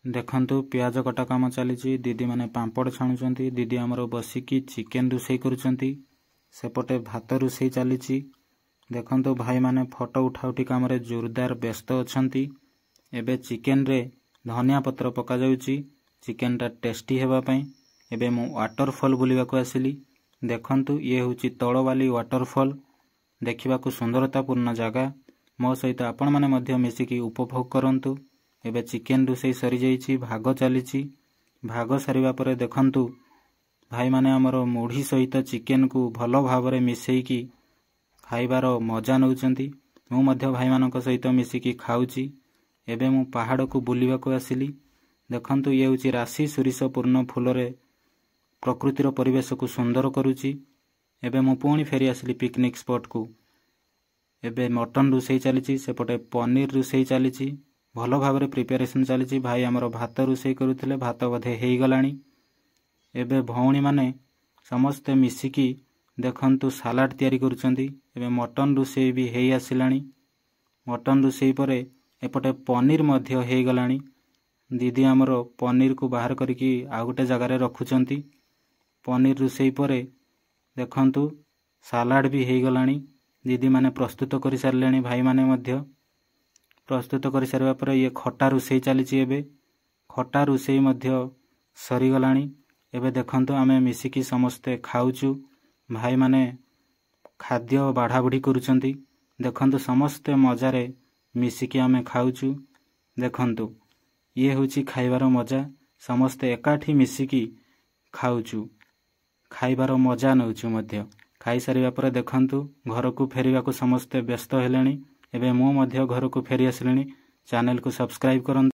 देखंतु प्याज कटा काम चली दीदी माने पांपड़ छाणुचंती। दीदी आमर बसिकी चिकेन रोषेई करुचंती। सेपटे भात रोषेई चली। देखंतु भाई माने फोटो उठाउटी काम रे जोरदार व्यस्त अछंती। एबे चिकेन रे धनिया पत्र पका जाउची चिकेन टा टेस्टी हेबा पई। एबे मु वाटरफॉल बुलिबाको आसिली। देखंतु ये होची तळवाली वाटरफॉल। देखिबाकू सुंदरतापूर्ण जगह। मो सहित आपण माने मध्य मिसिकी उपभोग करंतु। एबे चिकेन रोषेई सरी जाइछि, भाग चलीछि। भाग सरिबा परे देखंतु भाई माने हमर मुढ़ी सहित चिकेन को भलो भावरे मिसेईकी खाइबार मजा नउचंती। मु मध्य भाई मानक सहित मिसिकी खाउची। एबे मु पहाड़ को बुलिबाको आसिली। देखंतु ये होची राशि सुरिस पूर्ण फूलरे प्रकृतिर परिवेश को सुंदर करूची। एबे मु पुणी फेरी आसिली पिकनिक स्पॉट को। एबे मटन रोषेई चलीछि, सेपटे पनीर रोषेई चलीछि। भलो भावरे प्रिपरेशन चलीछि। भाई हमर भात रोषेई करुथिले, भात बधे हेई गलानी। एबे भौणी माने समस्त मिसिकी देखंतु सालाड तयारी करुचंती। एबे मटन रोषेई भी हेई आसिलानी। मटन रोषेई परे एपटे पनीर मध्य हेई गलानी। दीदी हमर पनीर को बाहर करिकी आ गोटे जगार रखुचंती। पनीर रोषेई परे देखंतु सालाड भी हेई गलानी। दीदी माने प्रस्तुत करि सारलेनी। भाई माने मध्य प्रस्तुत करि सारिबा परे ये खट्टा रोषेई चलीछि। एबे खट्टा रोषेई मध्य सरी गलानी। एबे देखंतु आमे मिसिकी समस्ते खाउचु। भाई माने खाद्य बाढ़ा बुढ़ी करुचंती। देखंतु समस्ते मजारे मिसिकी आमे खाउचु। देखंतु ये होची खाइबार मजा। समस्ते एकाठी मिसिकी खाउचु, खाइबार मजा नउचु मध्य। खाई सारिबा परे देखंतु घर को फेरिबाको समस्ते व्यस्त हेलेनी। एबे मु मध्य घर को फेरी आसलिनी। चैनल को सब्सक्राइब करंतु।